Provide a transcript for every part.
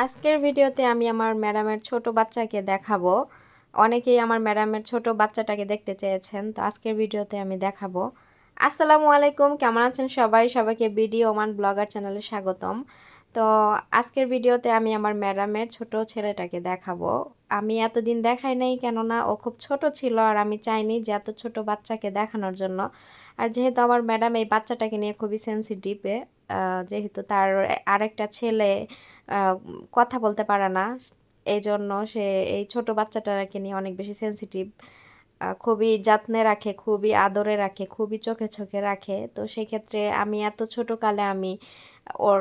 আজকের ভিডিওতে আমি আমার ম্যাডামের ছোট বাচ্চাকে দেখাবো। অনেকেই আমার ম্যাডামের ছোট বাচ্চাটাকে দেখতে চেয়েছেন, তো আজকের ভিডিওতে আমি দেখাবো। আসসালামু আলাইকুম, কেমন আছেন সবাই? সবাইকে বিডি ওমান ব্লগার চ্যানেলে স্বাগতম। তো আজকের ভিডিওতে আমি আমার ম্যাডামের ছোট ছেলেটাকে দেখাবো। আমি এতদিন দেখাই নাই, কেননা ও খুব ছোট ছিল আর আমি চাইনি যে এত ছোট বাচ্চাকে দেখানোর জন্য। আর যেহেতু আমার ম্যাডাম এই বাচ্চাটাকে নিয়ে খুবই সেন্সিটিভ, যেহেতু তার আরেকটা ছেলে আহ, কথা বলতে পারে না, এই জন্য সে এই ছোট বাচ্চাটাকে নিয়ে অনেক বেশি সেন্সিটিভ। খুবই যত্নে রাখে, খুবই আদরে রাখে, খুবই চোখে চোখে রাখে। তো সেক্ষেত্রে আমি এত ছোট কালে আমি ওর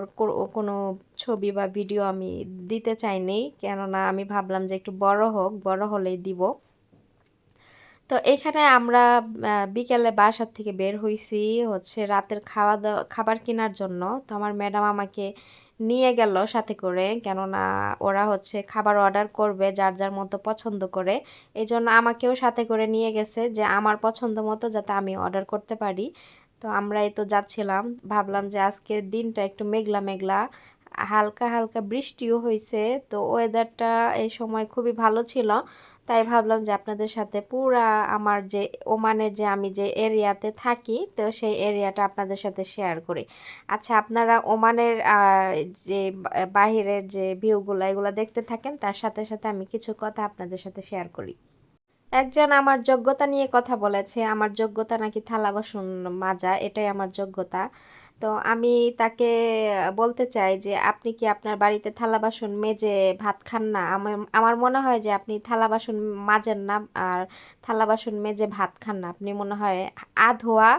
কোনো ছবি বা ভিডিও আমি দিতে চাইনি, কেননা আমি ভাবলাম যে একটু বড় হোক, বড় হলেই দিব। তো এখানে আমরা বিকেলে বাসার থেকে বের হইছি হচ্ছে রাতের খাবার কেনার জন্য। তো আমার ম্যাডাম আমাকে নিয়ে গেল সাথে করে, কেননা ওরা হচ্ছে খাবার অর্ডার করবে যার যার মতো পছন্দ করে। এই জন্য আমাকেও সাথে করে নিয়ে গেছে যে আমার পছন্দ মতো যাতে আমি অর্ডার করতে পারি। তো আমরা এই তো যাচ্ছিলাম, ভাবলাম যে আজকের দিনটা একটু মেঘলা মেঘলা, হালকা হালকা বৃষ্টিও হয়েছে। তো ওয়েদারটা এই সময় খুবই ভালো ছিল। তাই ভাবলাম যে আপনাদের সাথে পুরা আমার যে ওমানের যে আমি যে এরিয়াতে থাকি, তো সেই এরিয়াটা আপনাদের সাথে শেয়ার করি। আচ্ছা, আপনারা ওমানের যে বাহিরের যে ভিউগুলো এগুলো দেখতে থাকেন, তার সাথে সাথে আমি কিছু কথা আপনাদের সাথে শেয়ার করি। একজন আমার যোগ্যতা নিয়ে কথা বলেছে, আমার যোগ্যতা নাকি থালা বাসন মাজা, এটাই আমার যোগ্যতা। তো আমি তাকে বলতে চাই যে আপনি কি আপনার বাড়িতে থালা বাসন মেজে ভাত খান না? আমার আমার মনে হয় যে আপনি থালা বাসন মাজেন না, আর থালা বাসন মেজে ভাত খান না। আপনি মনে হয় আধোয়া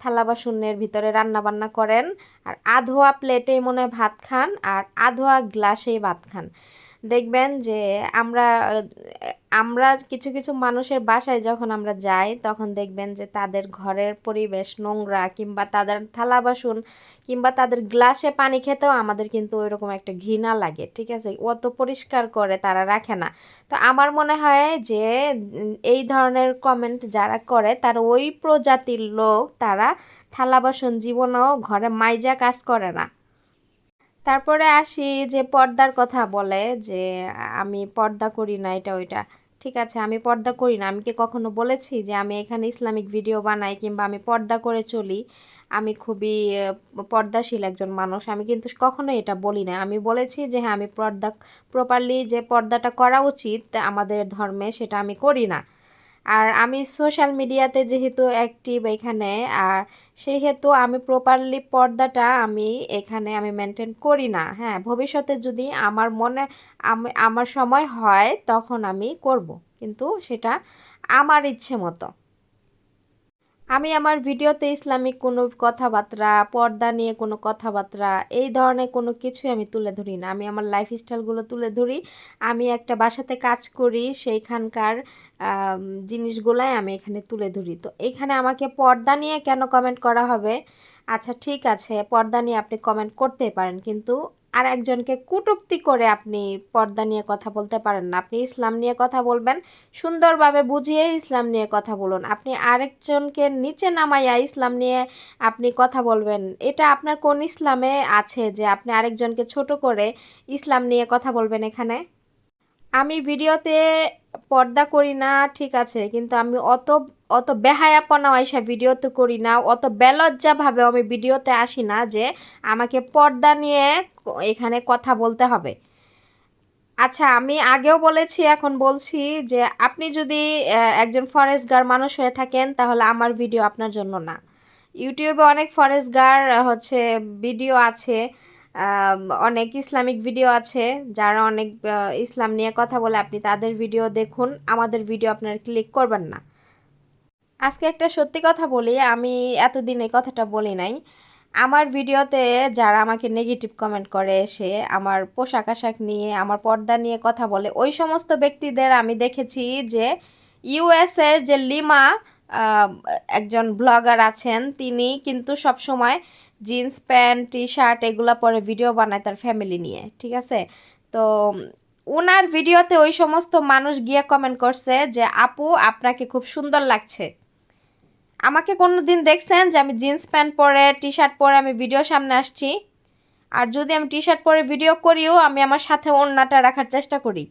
থালা বাসনের ভিতরে রান্না বান্না করেন, আর আধোয়া প্লেটেই মনে হয় ভাত খান, আর আধোয়া গ্লাসেই ভাত খান। দেখবেন যে আমরা আমরা কিছু কিছু মানুষের বাসায় যখন আমরা যাই, তখন দেখবেন যে তাদের ঘরের পরিবেশ নোংরা, কিংবা তাদের থালা বাসন কিংবা তাদের গ্লাসে পানি খেতেও আমাদের কিন্তু ওইরকম একটা ঘৃণা লাগে, ঠিক আছে? অত পরিষ্কার করে তারা রাখে না। তো আমার মনে হয় যে এই ধরনের কমেন্ট যারা করে তারা ওই প্রজাতির লোক, তারা থালা বাসন জীবনেও ঘরে মাইজা কাজ করে না। তারপরে আসি যে পর্দার কথা বলে যে আমি পর্দা করি না, এটা ওইটা। ঠিক আছে, আমি পর্দা করি না, আমি কি কখনো বলেছি যে আমি এখানে ইসলামিক ভিডিও বানাই কিংবা আমি পর্দা করে চলি? আমি খুবই পর্দাশীল একজন মানুষ, আমি কিন্তু কখনো এটা বলি না। আমি বলেছি যে হ্যাঁ, আমি পর্দা প্রপারলি যে পর্দাটা করা উচিত আমাদের ধর্মে, সেটা আমি করি না। আর আমি সোশ্যাল মিডিয়াতে যেহেতু অ্যাক্টিভ এখানে, আর সেহেতু আমি প্রপারলি পর্দাটা আমি এখানে আমি মেনটেন করি না। হ্যাঁ, ভবিষ্যতে যদি আমার মনে আমার সময় হয় তখন আমি করব, কিন্তু সেটা আমার ইচ্ছে মতো। আমি আমার ভিডিওতে ইসলামিক কোনো কথাবার্তা, পর্দা নিয়ে কোনো কথাবার্তা, এই ধরনের কোনো কিছুই আমি তুলে ধরি না। আমি আমার লাইফস্টাইলগুলো তুলে ধরি। আমি একটা বাসাতে কাজ করি, সেইখানকার আম, জিনিসগুলাই আমি এখানে তুলে ধরি। তো এখানে আমাকে পর্দা নিয়ে কেন কমেন্ট করা হবে? আচ্ছা ঠিক আছে, পর্দা নিয়ে আপনি কমেন্ট করতেই পারেন, কিন্তু আর একজনকে কটূক্তি করে আপনি পর্দা নিয়ে কথা বলতে পারেন না। আপনি ইসলাম নিয়ে কথা বলবেন, সুন্দরভাবে বুঝিয়ে ইসলাম নিয়ে কথা বলুন। আপনি আরেকজনকে নিচে নামাইয়া ইসলাম নিয়ে আপনি কথা বলবেন, এটা আপনার কোন ইসলামে আছে যে আপনি আরেকজনকে ছোট করে ইসলাম নিয়ে কথা বলবেন এখানে? আমি ভিডিওতে পর্দা করি না, ঠিক আছে, কিন্তু আমি অত অত বেহায়াপনা আইসা ভিডিওতে করি না, অত বেলজ্জাভাবে আমি ভিডিওতে আসি না যে আমাকে পর্দা নিয়ে এখানে কথা বলতে হবে। আচ্ছা, আমি আগেও বলেছি, এখন বলছি যে আপনি যদি একজন ফরেস্টগার মানুষ হয়ে থাকেন, তাহলে আমার ভিডিও আপনার জন্য না। ইউটিউবে অনেক ফরেস্টগার হচ্ছে ভিডিও আছে, আম, অনেক ইসলামিক ভিডিও আছে, যারা অনেক ইসলাম নিয়ে কথা বলে, আপনি তাদের ভিডিও দেখুন, আমাদের ভিডিও আপনারা ক্লিক করবেন না। আজকে একটা সত্যি কথা বলি, আমি এতদিন এই কথাটা বলি নাই। আমার ভিডিওতে যারা আমাকে নেগেটিভ কমেন্ট করে, এসে আমার পোশাক আশাক নিয়ে, আমার পর্দা নিয়ে কথা বলে, ওই সমস্ত ব্যক্তিদের আমি দেখেছি যে ইউএসের যে লিমা আহ, একজন ব্লগার আছেন, তিনি কিন্তু সব সময় জিন্স প্যান্ট টি শার্ট এগুলা পরে ভিডিও বানায় তার ফ্যামিলি নিয়ে, ঠিক আছে? তো ওনার ভিডিওতে ওই সমস্ত মানুষ গিয়ে কমেন্ট করছে যে আপু আপনাকে খুব সুন্দর লাগছে। আমাকে কোনো দিন দেখছেন যে আমি জিন্স প্যান্ট পরে টি শার্ট পরে আমি ভিডিওর সামনে আসছি? আর যদি আমি টি শার্ট পরে ভিডিও করিও আমি আমার সাথে ওড়নাটা রাখার চেষ্টা করি।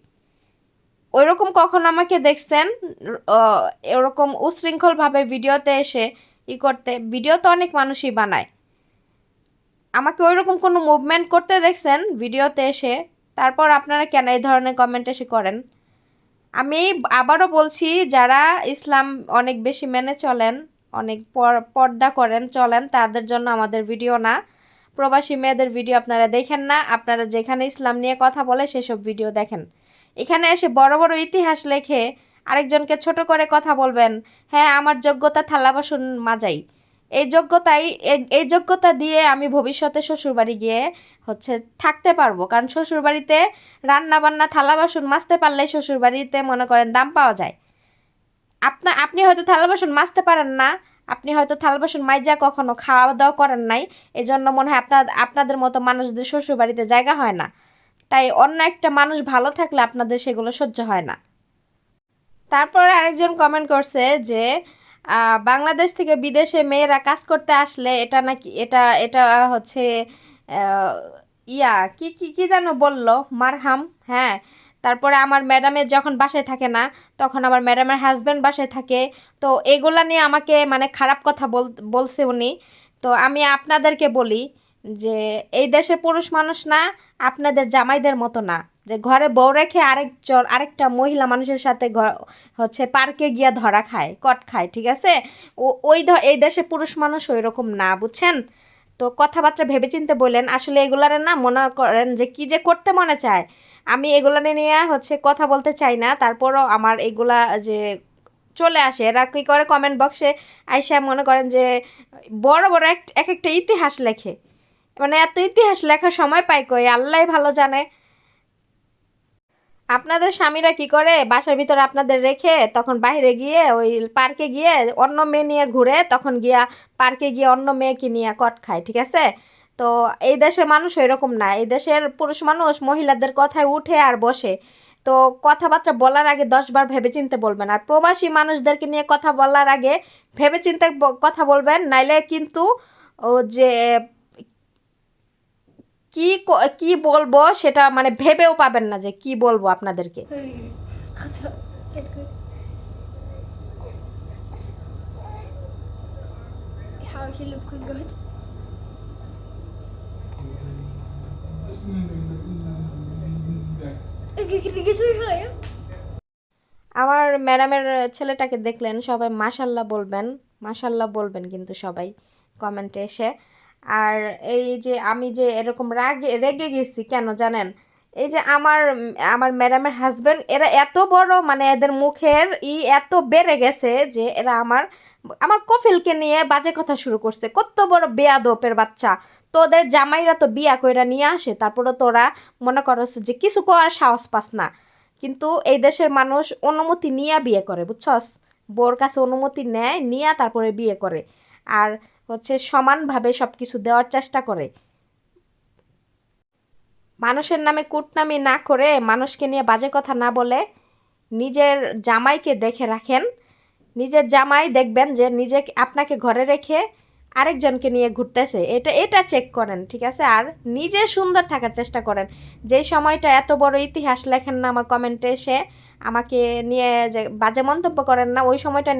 ওইরকম কখন আমাকে দেখছেন এরকম উশৃঙ্খলভাবে ভিডিওতে এসে করতে? ভিডিও তো অনেক মানুষই বানায়, আমাকে ওইরকম কোনো মুভমেন্ট করতে দেখছেন ভিডিওতে এসে? তারপর আপনারা কেন এই ধরনের কমেন্ট এসে করেন? আমি আবারও বলছি, যারা ইসলাম অনেক বেশি মেনে চলেন, অনেক পর্দা করেন চলেন, তাদের জন্য আমাদের ভিডিও না। প্রবাসী মেয়েদের ভিডিও আপনারা দেখেন না, আপনারা যেখানে ইসলাম নিয়ে কথা বলে সেসব ভিডিও দেখেন। এখানে এসে বড় বড় ইতিহাস লেখে আরেকজনকে ছোট করে কথা বলবেন। হ্যাঁ, আমার যোগ্যতা থালা বাসন মাজাই, এই যোগ্যতা দিয়ে আমি ভবিষ্যতে শ্বশুরবাড়ি গিয়ে থাকতে পারবো, কারণ শ্বশুরবাড়িতে রান্না বান্না থালা বাসন মাজতে পারলেই শ্বশুরবাড়িতে মনে করেন দাম পাওয়া যায়। আপনি হয়তো থালা বাসন মাজতে পারেন না, আপনি হয়তো থালা বাসন মাইজা কখনো খাওয়া দাওয়া করেন নাই, এজন্য মনে হয় আপনাদের মতো মানুষদের শ্বশুরবাড়িতে জায়গা হয় না, তাই অন্য একটা মানুষ ভালো থাকলে আপনাদের সেগুলো সহ্য হয় না। তারপরে আরেকজন কমেন্ট করছে যে বাংলাদেশ থেকে বিদেশে মেয়েরা কাজ করতে আসলে এটা নাকি এটা এটা হচ্ছে কি কি কি যেন বললো, মারহাম। হ্যাঁ, তারপরে আমার ম্যাডামের যখন বাসায় থাকে না, তখন আমার ম্যাডামের হাজব্যান্ড বাসায় থাকে, তো এগুলা নিয়ে আমাকে মানে খারাপ কথা বলছে উনি। তো আমি আপনাদেরকে বলি যে এই দেশের পুরুষ মানুষ না আপনাদের জামাইদের মতো না, যে ঘরে বউ রেখে আরেকটা মহিলা মানুষের সাথে পার্কে গিয়া ধরা খায়, কট খায়, ঠিক আছে? এই দেশে পুরুষ মানুষ ওই রকম না, বুঝছেন? তো কথাবার্তা ভেবেচিন্তে বললেন, আসলে এগুলার না মনে করেন যে কি যে করতে মনে চায়, আমি এগুলা নিয়ে কথা বলতে চাই না। তারপরও আমার এগুলা যে চলে আসে, এরা কী করে কমেন্ট বক্সে আইসা মনে করেন যে বড় বড় এক একটা ইতিহাস লেখে, মানে এত ইতিহাস লেখার সময় পাই কই আল্লাহ ভালো জানে। আপনাদের স্বামীরা কি করে বাসার ভিতরে আপনাদের রেখে তখন বাইরে গিয়ে ওই পার্কে গিয়ে অন্য মেয়ে নিয়ে ঘুরে, তখন গিয়া পার্কে গিয়ে অন্য মেয়েকে নিয়ে কট খায়, ঠিক আছে? তো এই দেশের মানুষ এরকম না, এই দেশের পুরুষ মানুষ মহিলাদের কথায় উঠে আর বসে। তো কথাবার্তা বলার আগে 10 বার ভেবেচিন্তে বলবেন, আর প্রবাসী মানুষদেরকে নিয়ে কথা বলার আগে ভেবেচিন্তে কথা বলবেন, নাইলে কিন্তু ও যে কি বলবো সেটা মানে ভেবেও পাবেন না যে কি বলবো আপনাদেরকে। আমার ম্যাডামের ছেলেটাকে দেখলেন সবাই মাশাল্লাহ বলবেন, মাশাল্লাহ বলবেন কিন্তু সবাই কমেন্টে এসে। আর এই যে আমি যে এরকম রেগে গেছি কেন জানেন? এই যে আমার ম্যাডামের হাজব্যান্ড, এরা এত বড়, মানে এদের মুখের এত বেড়ে গেছে যে এরা আমার কফিলকে নিয়ে বাজে কথা শুরু করছে। কত বড় বেয়াদপের বাচ্চা! তোদের জামাইরা তো বিয়া কইরা নিয়ে আসে, তারপরে তোরা মনে করছে যে কিছু করার সাহস পাস না। কিন্তু এই দেশের মানুষ অনুমতি নিয়ে বিয়ে করে, বুঝছস? বোর কাছে অনুমতি নেয়, নিয়ে তারপরে বিয়ে করে, আর সমানভাবে সব কিছু দেওয়ার চেষ্টা করে। মানুষের নামে কুটনামি না করে, মানুষকে নিয়ে বাজে কথা না বলে নিজের জামাইকে দেখে রাখেন। নিজের জামাই দেখবেন যে আপনাকে ঘরে রেখে আরেকজনকে নিয়ে ঘুরতেছে, এটা চেক করেন, ঠিক আছে? আর নিজে সুন্দর থাকার চেষ্টা করেন। যেই সময়টা এত বড় ইতিহাস লেখেন না আমার কমেন্টে এসে আমাকে নিয়ে যে বাজে মন্তব্য করেন না, ওই সময়টা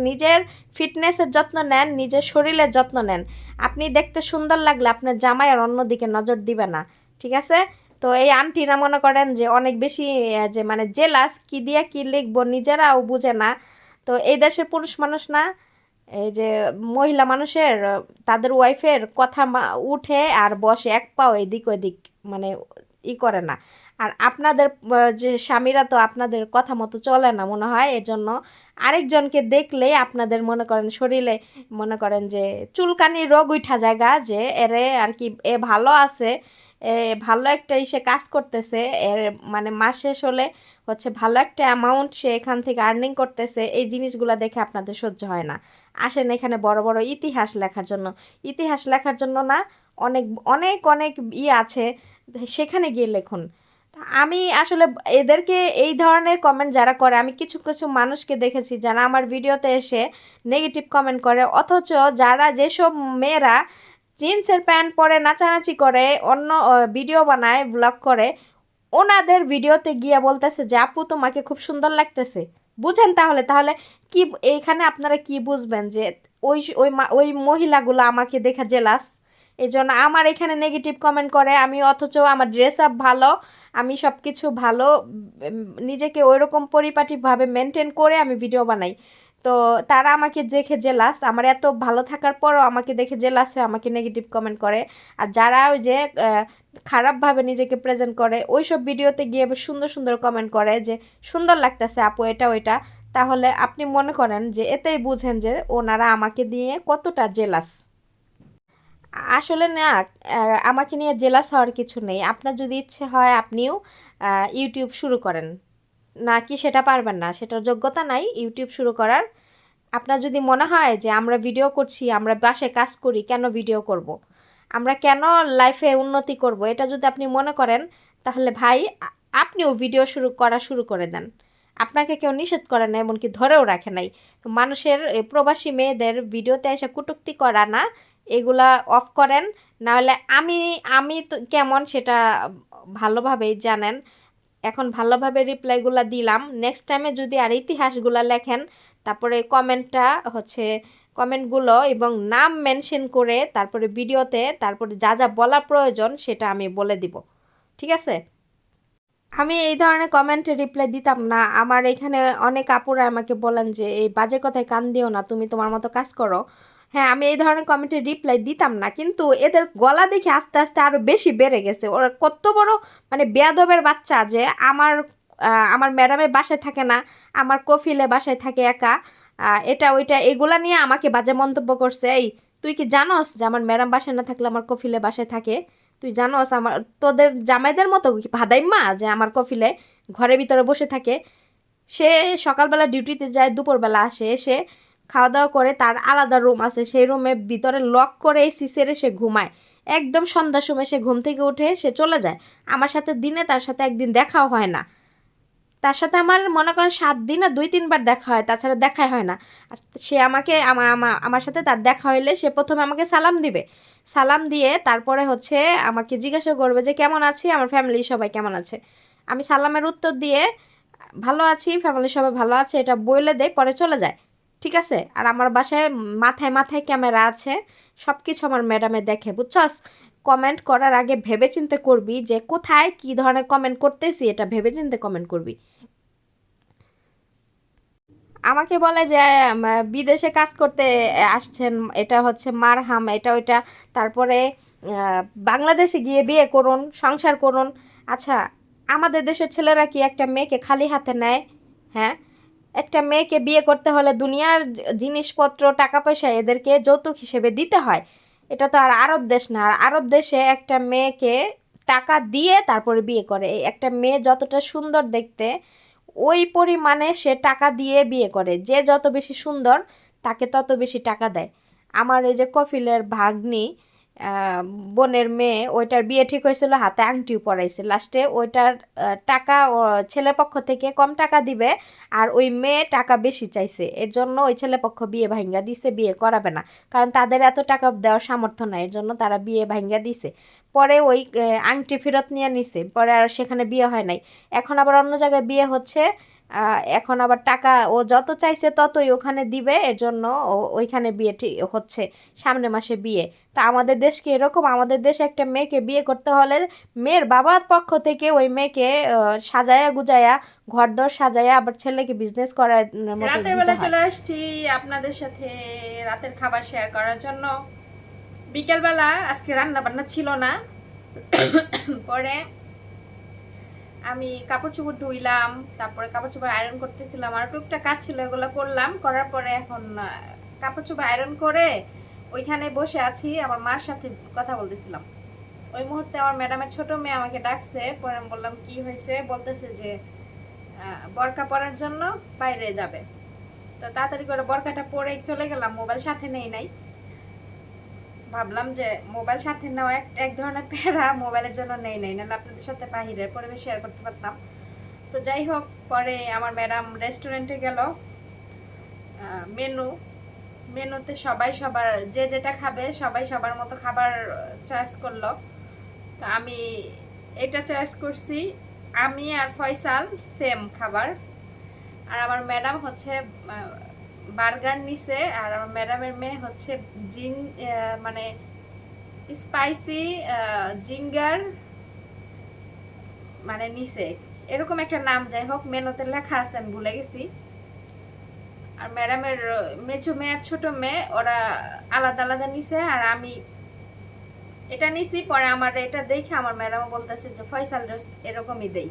নিজের ফিটনেসের যত্ন নেন, নিজের শরীরের যত্ন নেন। আপনি দেখতে সুন্দর লাগলে আপনার জামাই আর অন্যদিকে নজর দিবে না, ঠিক আছে? তো এই আন্টিরা মনে করেন যে অনেক বেশি যে মানে জেলাস, কি দিয়ে কি লিখবো নিজেরাও বুঝে না। তো এই দেশের পুরুষ মানুষ না, এই যে মহিলা মানুষের তাদের ওয়াইফের কথা উঠে আর বসে, এক পাও এদিক ওইদিক মানে করে না। আর আপনাদের যে স্বামীরা তো আপনাদের কথা মতো চলে না মনে হয়, এর জন্য আরেকজনকে দেখলেই আপনাদের মনে করেন শরীরে মনে করেন যে চুলকানি রোগ উঠা জায়গা, যে এরে আর কি এ ভালো আছে, ভালো একটা কাজ করতেছে, এর মানে মাস শেষ হলে ভালো একটা অ্যামাউন্ট সে এখান থেকে আর্নিং করতেছে, এই জিনিসগুলো দেখে আপনাদের সহ্য হয় না। আসেন এখানে বড় বড় ইতিহাস লেখার জন্য, ইতিহাস লেখার জন্য না, অনেক অনেক অনেক আছে, সেখানে গিয়ে লিখুন। আমি আসলে এদেরকে এই ধরনের কমেন্ট যারা করে, আমি কিছু কিছু মানুষকে দেখেছি যারা আমার ভিডিওতে এসে নেগেটিভ কমেন্ট করে, অথচ যেসব মেয়েরা জিন্সের প্যান্ট পরে নাচানাচি করে, অন্য ভিডিও বানায়, ব্লগ করে, ওনাদের ভিডিওতে গিয়ে বলতেছে যে আপু তোমাকে খুব সুন্দর লাগতেছে। বুঝেন তাহলে তাহলে কি এইখানে আপনারা কি বুঝবেন যে ওই মহিলাগুলো আমাকে দেখে জেলাস, এই জন্য আমার এখানে নেগেটিভ কমেন্ট করে। আমি অথচ আমার ড্রেস আপ ভালো, আমি সব কিছু ভালো, নিজেকে ওইরকম পরিপাটিভাবে মেনটেন করে আমি ভিডিও বানাই। তো তারা আমাকে দেখে জেলাস, আমার এত ভালো থাকার পরও আমাকে দেখে জেলাস হয়ে আমাকে নেগেটিভ কমেন্ট করে। আর যারা ওই যে খারাপভাবে নিজেকে প্রেজেন্ট করে ওই সব ভিডিওতে গিয়ে সুন্দর সুন্দর কমেন্ট করে যে সুন্দর লাগতেছে আপু এটা ওইটা, তাহলে আপনি মনে করেন যে এতেই বুঝেন যে ওনারা আমাকে দিয়ে কতটা জেলাস। আসলে না, আমাকে নিয়ে জেলাস হওয়ার কিছু নেই। আপনার যদি ইচ্ছে হয় আপনিও ইউটিউব শুরু করেন, নাকি সেটা পারবেন না, সেটার যোগ্যতা নাই ইউটিউব শুরু করার। আপনার যদি মনে হয় যে আমরা ভিডিও করছি, আমরা বাসায় কাজ করি, কেন ভিডিও করব, আমরা কেন লাইফে উন্নতি করব, এটা যদি আপনি মনে করেন তাহলে ভাই আপনিও ভিডিও শুরু করে দেন। আপনাকে কেউ নিষেধ করে না, এমনকি ধরেও রাখে নাই। তো মানুষের প্রবাসী মেয়েদের ভিডিওতে এসে কটূক্তি করা না, এগুলা অফ করেন। নাহলে আমি আমি তো কেমন সেটা ভালোভাবেই জানেন। এখন ভালোভাবে রিপ্লাইগুলো দিলাম, নেক্সট টাইমে যদি আর ইতিহাসগুলো লেখেন, তারপরে কমেন্টগুলো এবং নাম মেনশন করে তারপরে ভিডিওতে তারপরে যা যা বলা প্রয়োজন সেটা আমি বলে দিব, ঠিক আছে? আমি এই ধরনের কমেন্টে রিপ্লাই দিতাম না। আমার এখানে অনেক আপুরা আমাকে বলেন যে এই বাজে কথায় কান দিও না, তুমি তোমার মতো কাজ করো। হ্যাঁ, আমি এই ধরনের কমেন্টে রিপ্লাই দিতাম না, কিন্তু এদের গলা দেখে আস্তে আস্তে আরও বেশি বেড়ে গেছে। ওরা কত বড় মানে বেয়াদবের বাচ্চা যে আমার ম্যাডামের বাসায় থাকে না, আমার কফিলে বাসায় থাকে একা, এটা ওইটা এগুলা নিয়ে আমাকে বাজে মন্তব্য করছে। এই তুই কি জানোস যে আমার ম্যাডাম বাসায় না থাকলে আমার কফিলে বাসায় থাকে? তুই জানোস আমার তোদের জামাইদের মতো ভাদাইম্মা যে আমার কফিলে ঘরের ভিতরে বসে থাকে? সে সকালবেলা ডিউটিতে যায়, দুপুরবেলা আসে, এসে খাওয়া দাওয়া করে, তার আলাদা রুম আছে, সেই রুমে ভিতরে লক করে এসি সেরে সে ঘুমায়। একদম সন্ধ্যার সময় সে ঘুম থেকে উঠে সে চলে যায়। আমার সাথে দিনে তার সাথে একদিন দেখাও হয় না। তার সাথে আমার মনে করেন 7 দিনে 2-3 বার দেখা হয়, তাছাড়া দেখাই হয় না। আর সে আমাকে আমার সাথে তার দেখা হইলে সে প্রথমে আমাকে সালাম দিবে, সালাম দিয়ে তারপরে আমাকে জিজ্ঞাসা করবে যে কেমন আছি, আমার ফ্যামিলি সবাই কেমন আছে। আমি সালামের উত্তর দিয়ে ভালো আছি, ফ্যামিলি সবাই ভালো আছে এটা বলে দেয়, পরে চলে যায়, ঠিক আছে? আর আমার বাসায় মাথায় মাথায় ক্যামেরা আছে, সব কিছু আমার ম্যাডামে দেখে, বুঝছস? কমেন্ট করার আগে ভেবেচিন্তে করবি, যে কোথায় কী ধরনের কমেন্ট করতেছি এটা ভেবেচিন্তে কমেন্ট করবি। আমাকে বলে যে বিদেশে কাজ করতে আসছেন, এটা মারহাম, এটা ওইটা, তারপরে বাংলাদেশে গিয়ে বিয়ে করুন, সংসার করুন। আচ্ছা, আমাদের দেশের ছেলেরা কি একটা মেয়েকে খালি হাতে নেয়? হ্যাঁ, একটা মেয়েকে বিয়ে করতে হলে দুনিয়ার জিনিসপত্র টাকা পয়সা এদেরকে যৌতুক হিসেবে দিতে হয়। এটা তো আর আরব দেশ না। আর আরব দেশে একটা মেয়েকে টাকা দিয়ে তারপরে বিয়ে করে। একটা মেয়ে যতটা সুন্দর দেখতে ওই পরিমাণে সে টাকা দিয়ে বিয়ে করে, যে যত বেশি সুন্দর তাকে তত বেশি টাকা দেয়। আমার এই যে কফিলের ভাগ্নি, বোনের মেয়ে, ওইটার বিয়ে ঠিক হয়েছিল, হাতে আংটিও পরাইছে, লাস্টে ওইটার টাকা ছেলের পক্ষ থেকে কম টাকা দিবে, আর ওই মেয়ে টাকা বেশি চাইছে, এর জন্য ওই ছেলে পক্ষ বিয়ে ভাঙ্গা দিছে, বিয়ে করাবে না, কারণ তাদের এত টাকা দেওয়ার সামর্থ্য নাই, এর জন্য তারা বিয়ে ভাঙ্গা দিছে। পরে ওই আংটি ফেরত নিয়ে নিছে, পরে আর সেখানে বিয়ে হয় নাই। এখন আবার অন্য জায়গায় বিয়ে হচ্ছে। এখন আবার টাকা ও যত চাইছে ততই ওখানে দিবে, এর জন্য ওইখানে বিয়ে ঠিক হচ্ছে, সামনের মাসে বিয়ে। তা আমাদের দেশ কি এরকম? আমাদের দেশে একটা মেয়েকে বিয়ে করতে হলে মেয়ের বাবার পক্ষ থেকে ওই মেয়েকে সাজায়া গুজায়া ঘরদর সাজায়া আবার ছেলেকে বিজনেস করার মতো রাতের বেলা চলে আসছি আপনাদের সাথে রাতের খাবার শেয়ার করার জন্য। বিকেলবেলা আজকে রান্না বান্না ছিল না, পরে আমি কাপড় চোপড় ধুইলাম, তারপরে কাপড় চোপড় আয়রন করতেছিলাম, আর টুকটাক কাজ ছিল এগুলো করলাম, করার পরে এখন কাপড় চোপড় আয়রন করে ওইখানে বসে আছি, আমার মার সাথে কথা বলতেছিলাম। ওই মুহূর্তে আমার ম্যাডামের ছোট মেয়ে আমাকে ডাকছে, পরে আমি বললাম কি হয়েছে, বলতেছে যে বরকা পরার জন্য বাইরে যাবে। তো তাড়াতাড়ি করে বরকাটা পরে চলে গেলাম, মোবাইল সাথে নেই নাই। ভাবলাম যে মোবাইল সাথে নেওয়া এক ধরনের প্যারা, মোবাইলের জন্য নেই নাহলে আপনাদের সাথে বাহিরের পরিবেশ শেয়ার করতে পারতাম। তো যাই হোক, পরে আমার ম্যাডাম রেস্টুরেন্টে গেল, মেনু মেনুতে সবাই সবার যে যেটা খাবে সবাই সবার মতো খাবার চয়েস করলো। তো আমি এটা চয়েস করছি, আমি আর ফয়সাল সেম খাবার। আর আমার ম্যাডাম হচ্ছে বার্গার নিছে, আর আমার ম্যাডামের মেয়ে হচ্ছে মানে স্পাইসি জিঙ্গার মানে নিছে, এরকম একটা নাম, যাই হোক মেনুতে লেখা আছে, আমি ভুলে গেছি। আর ম্যাডামের মেচো মেয়ে আর ছোট মেয়ে ওরা আলাদা আলাদা নিছে, আর আমি এটা নিছি। পরে আমার এটা দেখে আমার ম্যাডামও বলতেছে যে ফয়সাল এরকমই দেই,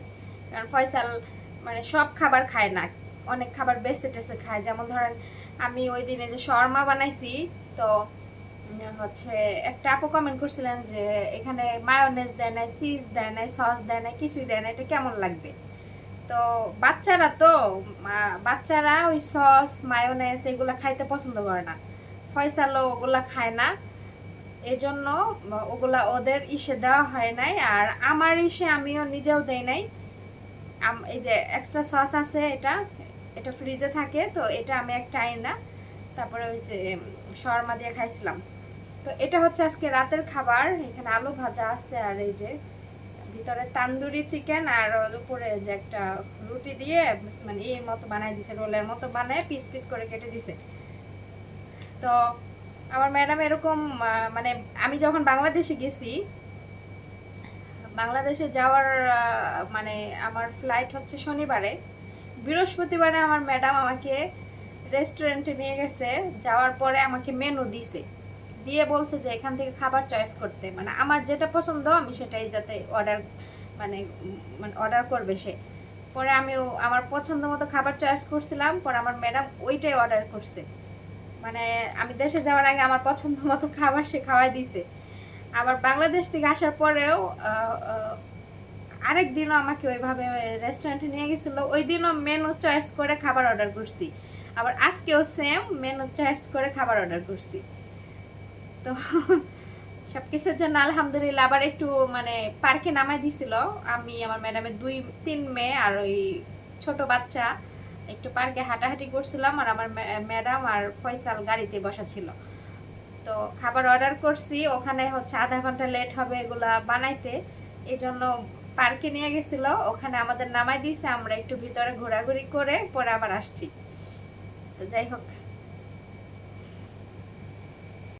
কারণ ফয়সাল মানে সব খাবার খায় না, অনেক খাবার বেছে টেছে খায়। যেমন ধরেন আমি ওই দিনে যে শর্মা বানাইছি, তো হচ্ছে একটা আপু কমেন্ট করছিলেন যে এখানে মায়োনেজ দেয় না, চিজ দেয় না, সস দেয় না, কিছুই দেয় না, এটা কেমন লাগবে? তো বাচ্চারা তো বাচ্চারা ওই সস মায়োনেজ এগুলা খাইতে পছন্দ করে না, ফয়সালও ওগুলা খায় না, এজন্য ওগুলা ওদের ইসে দেওয়া হয় নাই। আর আমার ইসে আমিও নিজেও দেই নাই। এই যে এক্সট্রা সস আছে, এটা এটা ফ্রিজে থাকে, তো এটা আমি একটা না, তারপরে ওই যে শর্মা দিয়ে খাইছিলাম। তো এটা হচ্ছে আজকে রাতের খাবার। এখানে আলু ভাজা আছে, আর এই যে ভিতরে তান্দুরি চিকেন, আর উপরে যে একটা রুটি দিয়ে মানে এর মতো বানাই দিছে, রোলের মতো বানায় পিস পিস করে কেটে দিছে। তো আমার ম্যাডাম এরকম মানে আমি যখন বাংলাদেশে গেছি, বাংলাদেশে যাওয়ার মানে আমার ফ্লাইট হচ্ছে শনিবারে, বৃহস্পতিবারে আমার ম্যাডাম আমাকে রেস্টুরেন্টে নিয়ে গেছে, যাওয়ার পরে আমাকে মেনু দিছে, দিয়ে বলছে যে এখান থেকে খাবার চয়েস করতে, মানে আমার যেটা পছন্দ আমি সেটাই যাতে অর্ডার মানে মানে অর্ডার করবে সে। পরে আমিও আমার পছন্দ মতো খাবার চয়েস করছিলাম, পরে আমার ম্যাডাম ওইটাই অর্ডার করছে। মানে আমি দেশে যাওয়ার আগে আমার পছন্দ মতো খাবার সে খাওয়াই দিছে। আবার বাংলাদেশ থেকে আসার পরেও আরেক দিনও আমাকে ওইভাবে রেস্টুরেন্টে নিয়ে গেছিলো, ওই দিনও মেনু চয়েস করে খাবার অর্ডার করছি। আবার আজকেও সেম মেনু চয়েস করে খাবার অর্ডার করছি। তো সব কিছুর জন্য আলহামদুলিল্লাহ। আবার একটু মানে পার্কে নামাই দিছিল, আমি আমার ম্যাডামের 2-3 মেয়ে আর ওই ছোট বাচ্চা একটু পার্কে হাঁটাহাঁটি করছিলাম, আর আমার ম্যাডাম আর ফয়সাল গাড়িতে বসা ছিল। তো খাবার অর্ডার করছি, ওখানে হচ্ছে আধা ঘন্টা লেট হবে এগুলা বানাইতে, এই জন্য পার্কে নিয়ে গেছিল, ওখানে আমাদের নামাই দিয়েছে, আমরা একটু ভিতরে ঘোরাঘুরি করে পরে আবার আসছি। তো যাই হোক।